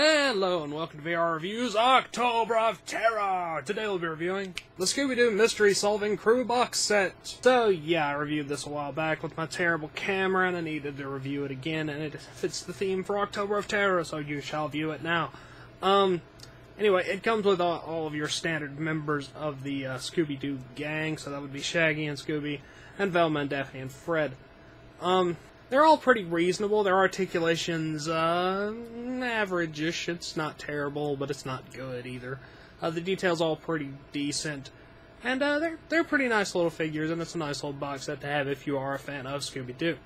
Hello and welcome to VR Reviews October of Terror! Today we'll be reviewing the Scooby-Doo Mystery Solving Crew Box Set. So yeah, I reviewed this a while back with my terrible camera and I needed to review it again, and it fits the theme for October of Terror, so you shall view it now. Anyway, it comes with all of your standard members of the Scooby-Doo gang, so that would be Shaggy and Scooby, and Velma and Daphne and Fred. They're all pretty reasonable. Their articulation's, average-ish. It's not terrible, but it's not good either. The detail's all pretty decent. And, they're pretty nice little figures, and it's a nice little box set to have if you are a fan of Scooby-Doo.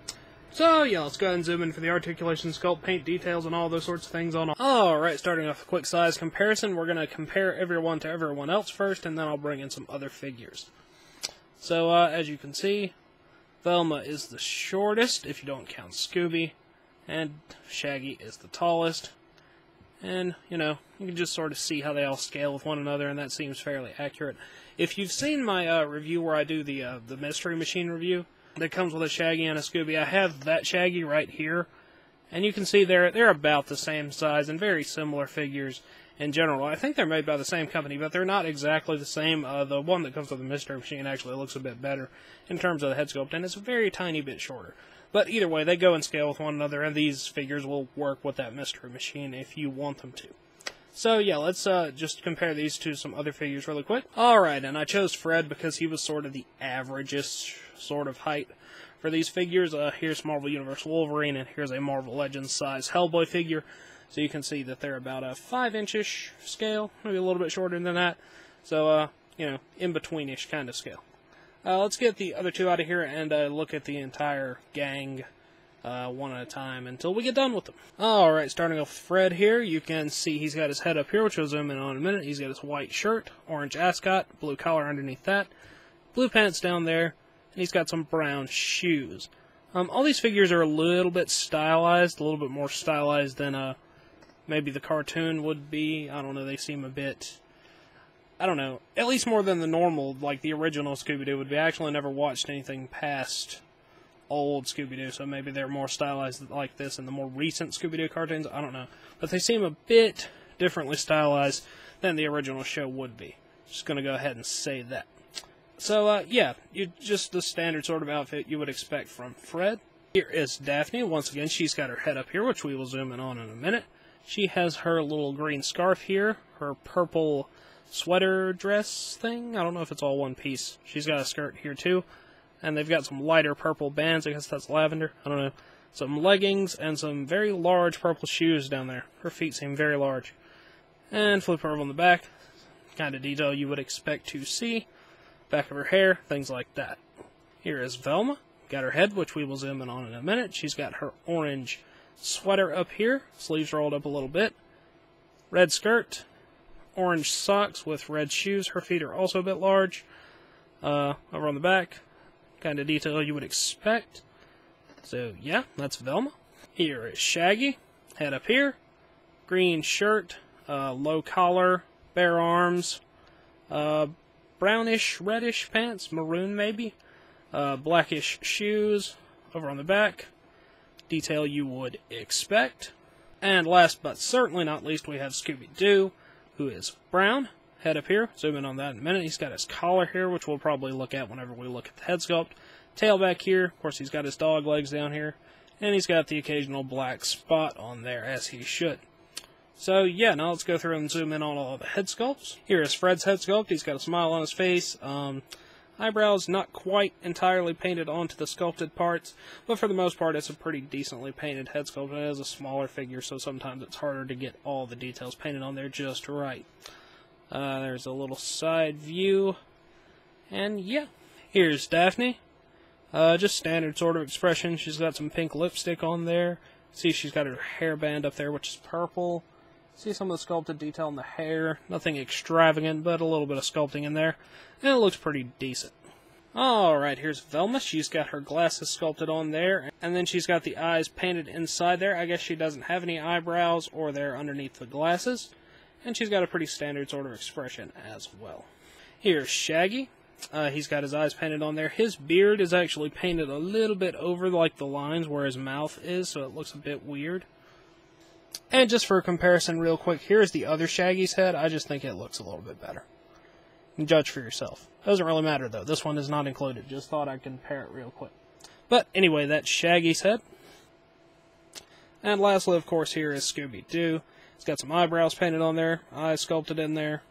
So, yeah, let's go ahead and zoom in for the articulation, sculpt, paint details, and all those sorts of things on. Alright, starting off with a quick size comparison, we're going to compare everyone to everyone else first, and then I'll bring in some other figures. So, as you can see, Velma is the shortest, if you don't count Scooby, and Shaggy is the tallest. And, you know, you can just sort of see how they all scale with one another, and that seems fairly accurate. If you've seen my review where I do the Mystery Machine review, that comes with a Shaggy and a Scooby, I have that Shaggy right here, and you can see they're about the same size and very similar figures in general. I think they're made by the same company, but they're not exactly the same. The one that comes with the Mystery Machine actually looks a bit better in terms of the head sculpt, and it's a very tiny bit shorter. But either way, they go in scale with one another, and these figures will work with that Mystery Machine if you want them to. So yeah, let's just compare these to some other figures really quick. Alright, and I chose Fred because he was sort of the average-ish sort of height for these figures. Here's Marvel Universe Wolverine, and here's a Marvel Legends size Hellboy figure. So you can see that they're about a 5-inch-ish scale, maybe a little bit shorter than that. So, you know, in-between-ish kind of scale. Let's get the other two out of here and look at the entire gang one at a time until we get done with them. Alright, starting off with Fred here, you can see he's got his head up here, which we'll zoom in on in a minute. He's got his white shirt, orange ascot, blue collar underneath that, blue pants down there, and he's got some brown shoes. All these figures are a little bit stylized, a little bit more stylized than maybe the cartoon would be. I don't know, they seem a bit, I don't know, at least more than the normal, like the original Scooby-Doo would be. I actually never watched anything past old Scooby-Doo, so maybe they're more stylized like this in the more recent Scooby-Doo cartoons, I don't know. But they seem a bit differently stylized than the original show would be. Just gonna go ahead and say that. So, yeah, just the standard sort of outfit you would expect from Fred. Here is Daphne. Once again, she's got her head up here, which we will zoom in on in a minute. She has her little green scarf here, her purple sweater dress thing. I don't know if it's all one piece. She's got a skirt here too, and they've got some lighter purple bands. I guess that's lavender. I don't know. Some leggings and some very large purple shoes down there. Her feet seem very large. And flip her over on the back. Kind of detail you would expect to see. Back of her hair, things like that. Here is Velma. Got her head, which we will zoom in on in a minute. She's got her orange sweater up here, sleeves rolled up a little bit, red skirt, orange socks with red shoes. Her feet are also a bit large. Over on the back, kind of detail you would expect. So yeah, that's Velma. Here is Shaggy, head up here, green shirt, low collar, bare arms, brownish, reddish pants, maroon maybe, blackish shoes. Over on the back, detail you would expect. And last but certainly not least, we have Scooby-Doo, who is brown. Head up here, zoom in on that in a minute. He's got his collar here, which we'll probably look at whenever we look at the head sculpt. Tail back here, of course he's got his dog legs down here, and he's got the occasional black spot on there, as he should. So yeah, now let's go through and zoom in on all of the head sculpts. Here is Fred's head sculpt. He's got a smile on his face. Eyebrows not quite entirely painted onto the sculpted parts, but for the most part it's a pretty decently painted head sculpt. It is a smaller figure, so sometimes it's harder to get all the details painted on there just right. There's a little side view, and yeah. Here's Daphne. Just standard sort of expression. She's got some pink lipstick on there. See, she's got her hairband up there, which is purple. See some of the sculpted detail in the hair. Nothing extravagant, but a little bit of sculpting in there. And it looks pretty decent. Alright, here's Velma. She's got her glasses sculpted on there. And then she's got the eyes painted inside there. I guess she doesn't have any eyebrows, or they're underneath the glasses. And she's got a pretty standard sort of expression as well. Here's Shaggy. He's got his eyes painted on there. His beard is actually painted a little bit over like the lines where his mouth is, so it looks a bit weird. And just for a comparison real quick, here's the other Shaggy's head. I just think it looks a little bit better. You can judge for yourself. Doesn't really matter though. This one is not included. Just thought I'd compare it real quick. But anyway, that's Shaggy's head. And lastly, of course, here is Scooby-Doo. He's got some eyebrows painted on there, eyes sculpted in there.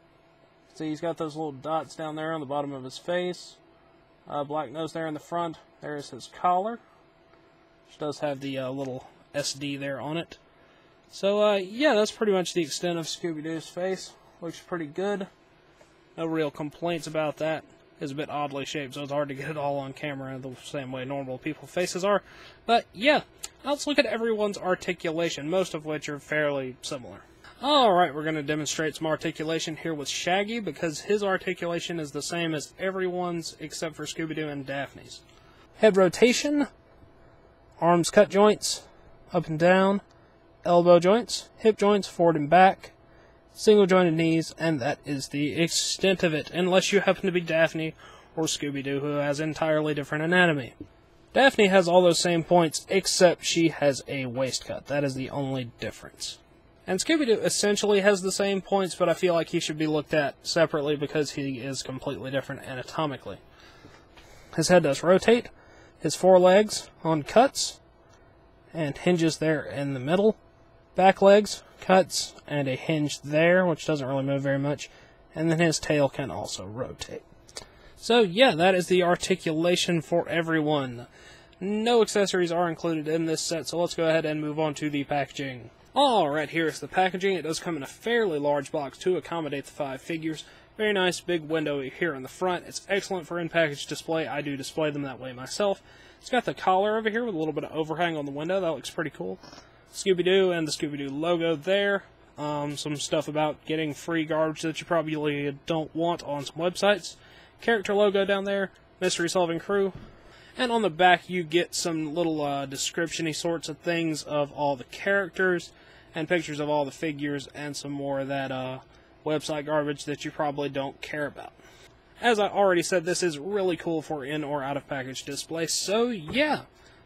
See, he's got those little dots down there on the bottom of his face. Black nose there in the front. There's his collar, which does have the little SD there on it. So, yeah, that's pretty much the extent of Scooby-Doo's face. Looks pretty good. No real complaints about that. It's a bit oddly shaped, so it's hard to get it all on camera the same way normal people's faces are. But, yeah, let's look at everyone's articulation, most of which are fairly similar. Alright, we're going to demonstrate some articulation here with Shaggy, because his articulation is the same as everyone's except for Scooby-Doo and Daphne's. Head rotation, arms cut joints, up and down, elbow joints, hip joints, forward and back, single jointed knees, and that is the extent of it, unless you happen to be Daphne or Scooby-Doo, who has entirely different anatomy. Daphne has all those same points, except she has a waist cut. That is the only difference. And Scooby-Doo essentially has the same points, but I feel like he should be looked at separately because he is completely different anatomically. His head does rotate, his forelegs on cuts, and hinges there in the middle. Back legs, cuts, and a hinge there, which doesn't really move very much. And then his tail can also rotate. So yeah, that is the articulation for everyone. No accessories are included in this set, so let's go ahead and move on to the packaging. Alright, here's the packaging. It does come in a fairly large box to accommodate the 5 figures. Very nice big window here in the front. It's excellent for in-package display. I do display them that way myself. It's got the collar over here with a little bit of overhang on the window. That looks pretty cool. Scooby-Doo and the Scooby-Doo logo there. Some stuff about getting free garbage that you probably don't want on some websites. Character logo down there. Mystery solving crew. And on the back you get some little description-y sorts of things of all the characters and pictures of all the figures and some more of that website garbage that you probably don't care about. As I already said, this is really cool for in or out of package display, so yeah,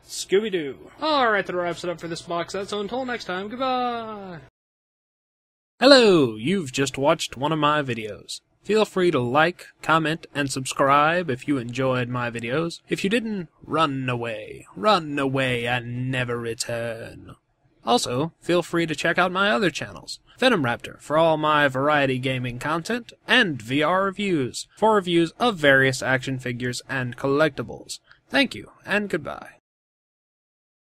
Scooby-Doo. Alright, that wraps it up for this box set, so until next time, goodbye! Hello, you've just watched one of my videos. Feel free to like, comment, and subscribe if you enjoyed my videos. If you didn't, run away and never return. Also, feel free to check out my other channels, Venom Raptor for all my variety gaming content, and VR Reviews for reviews of various action figures and collectibles. Thank you, and goodbye.